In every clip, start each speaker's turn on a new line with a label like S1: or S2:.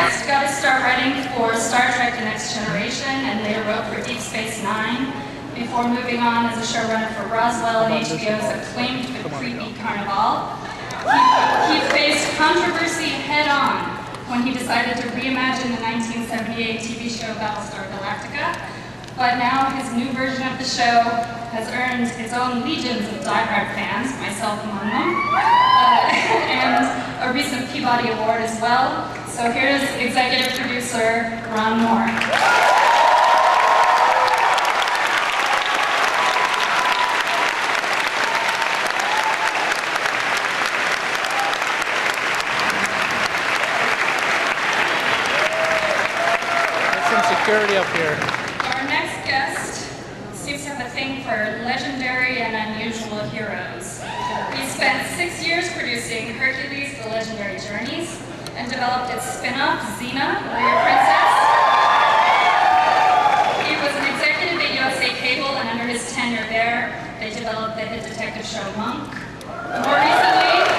S1: guest got his start writing for Star Trek The Next Generation and later wrote for Deep Space Nine before moving on as a showrunner for Roswell and HBO's acclaimed but creepy Carnival. He faced controversy head-on when he decided to reimagine the 1978 TV show Battlestar Galactica, but now his new version of the show has earned its own legions of diehard fans, myself among them, and a recent Peabody Award as well. So here's executive producer Ron Moore.
S2: There's some security up here.
S1: Our next guest seems to have a thing for legendary and unusual heroes. He spent 6 years producing Hercules: The Legendary Journeys and developed its spin-off, Xena, Warrior Princess. He was an executive at USA Cable, and under his tenure there, they developed the hit detective show Monk. More recently,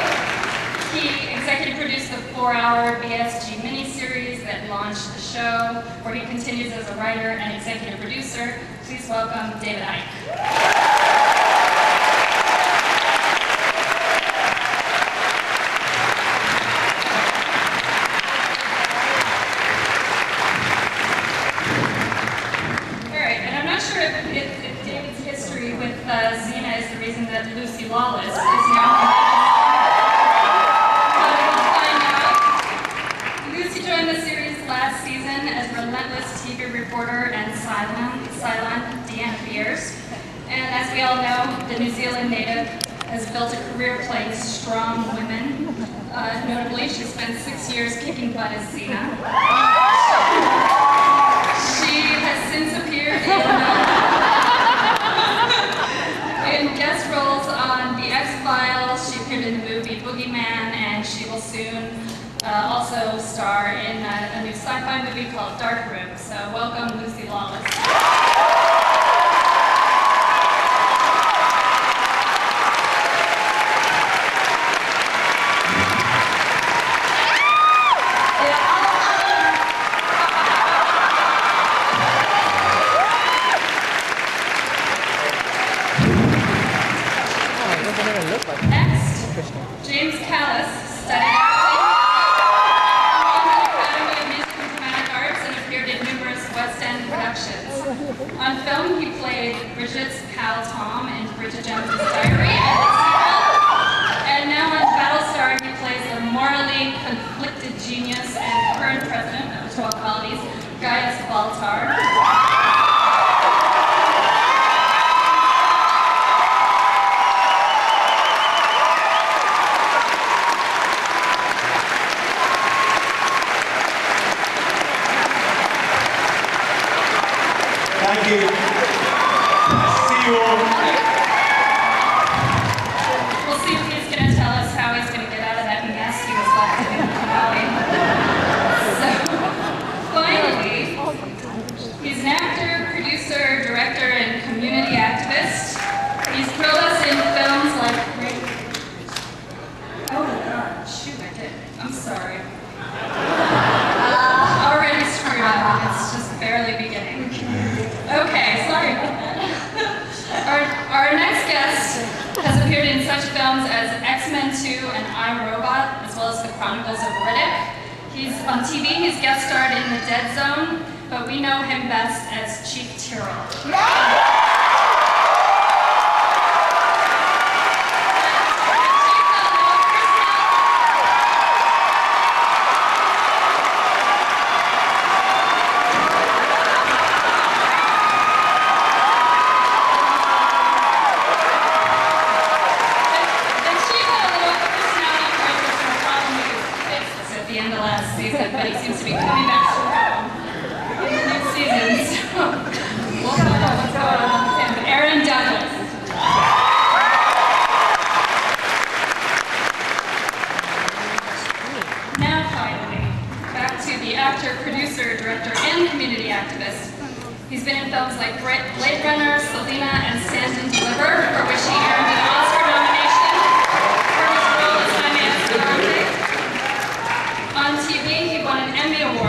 S1: he executive produced the 4-hour BSG miniseries that launched the show, where he continues as a writer and executive producer. Please welcome David Icke. If David's history with Xena is the reason that Lucy Lawless is now but we'll find out. Lucy joined the series last season as relentless TV reporter and Cylon Deanna Beers. And as we all know, the New Zealand native has built a career playing strong women. Notably, she spent 6 years kicking butt as Xena. She has since appeared in guest roles on The X-Files. She appeared in the movie Boogeyman, and she will soon also star in a new sci-fi movie called Dark Room. So welcome, Lucy Lawless. Next, James Callis studied acting, won the Academy of Music and Dramatic Arts, and appeared in numerous West End productions. On film, he played Bridget's pal Tom in Bridget Jones's Diary and its sequel. And now on Battlestar, he plays the morally conflicted genius and current president of the 12 Colonies, Gaius Baltar.
S3: Thank you. Nice to see you all.
S1: We'll see if he's going to tell us how he's going to get out of that mess he was left in the valley. So, finally, he's an actor, producer, director, and community activist. He's thrilled us in films like... Oh, God. Shoot, I did. I'm sorry. Already screwed up. It's just barely beginning. Okay, sorry about that. Our next guest has appeared in such films as X-Men 2 and I, Robot, as well as The Chronicles of Riddick. He's on TV, he's guest starred in The Dead Zone, but we know him best as Chief Tyrrell. But he seems to be coming back strong in the next season. So we'll find out what's going on with him. Aaron Douglas. Now finally, back to the actor, producer, director, and community activist. He's been in films like Blade Runner, Selena, and Stand and Deliver, for which he earned an Oscar nomination for his role as Jaime Escalante. On TV, he won an Emmy Award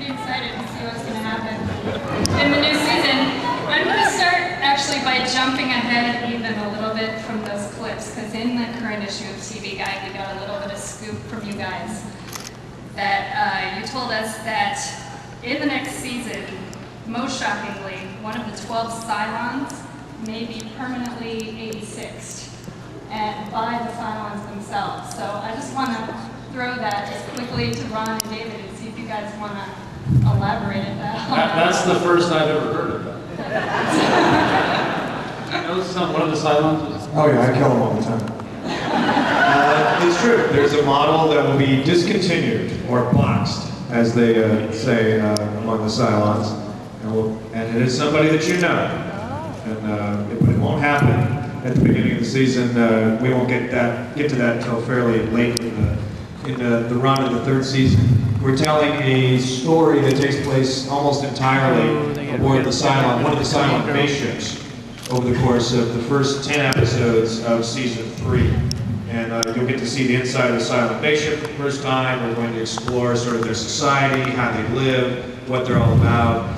S1: pretty excited to see what's going to happen in the new season. I'm going to start actually by jumping ahead even a little bit from those clips, because in the current issue of TV Guide, we got a little bit of scoop from you guys that you told us that in the next season, most shockingly, one of the 12 Cylons may be permanently 86ed and by the Cylons themselves. So I just want to throw that just quickly to Ron and David and see if you guys want to elaborate on that.
S4: That's the first I've ever heard of that. That was one of the Cylons.
S3: Oh yeah, I kill them all the time. It's true. There's a model that will be discontinued or boxed, as they say among the Cylons, and it is somebody that you know. And it won't happen at the beginning of the season. We won't get to that until fairly late in the run of the third season. We're telling a story that takes place almost entirely aboard the Cylon, one of the Cylon spaceships, over the course of the first 10 episodes of season 3. And you'll get to see the inside of the Cylon spaceship for the first time. We're going to explore sort of their society, how they live, what they're all about.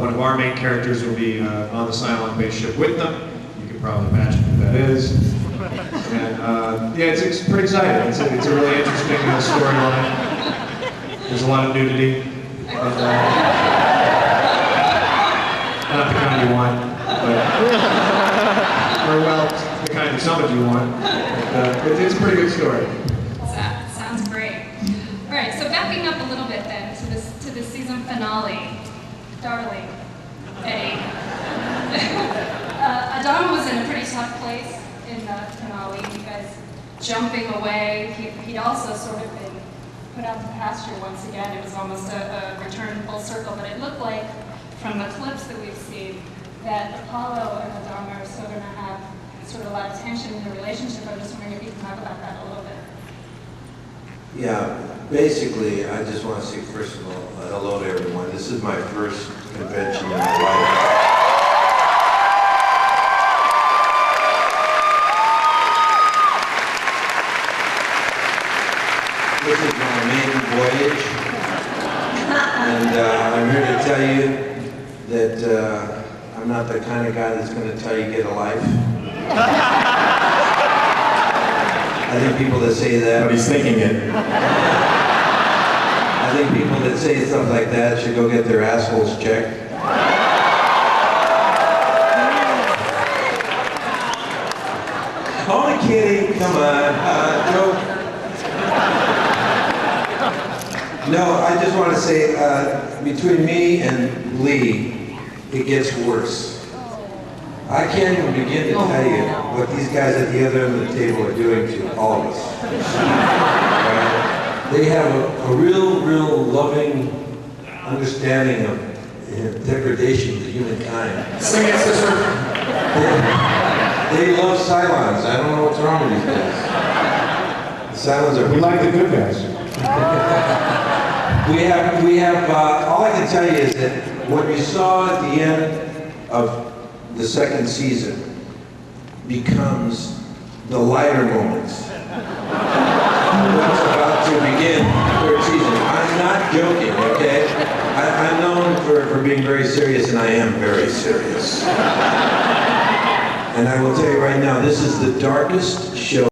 S3: One of our main characters will be on the Cylon spaceship with them. You can probably imagine who that is. And yeah, it's pretty exciting. It's a really interesting storyline. There's a lot of nudity. And, not the kind you want, but or well, the kind that some of you want. It's a pretty good story.
S1: Sounds great. All right, so backing up a little bit then to the season finale. Darling, Eddie. Adam was in a pretty tough place in the finale. You guys jumping away. He'd also sort of been put out to pasture once again. It was almost a return full circle, but it looked like from the clips that we've seen that Apollo and Adam are still going to have sort of a lot of tension in the relationship. I'm just wondering if you can talk about that a little bit.
S5: Yeah, basically, I just want to say, first of all, hello to everyone. This is my first convention in my life. This is my maiden voyage, and I'm here to tell you that I'm not the kind of guy that's going to tell you get a life. I think people that say that,
S3: But he's thinking it.
S5: I think people that say stuff like that should go get their assholes checked. Only kidding, come on, joke. No, I just want to say, between me and Lee, it gets worse. I can't even begin to tell you what these guys at the other end of the table are doing to all of us. They have a real loving understanding of degradation to humankind.
S3: Sing it, sister.
S5: They love Cylons. I don't know what's wrong with these guys. The Cylons are...
S3: We like the good guys.
S5: We have all I can tell you is that what we saw at the end of the second season becomes the lighter moments. What's about to begin the third season. I'm not joking, okay? I'm known for being very serious, and I am very serious. And I will tell you right now, this is the darkest show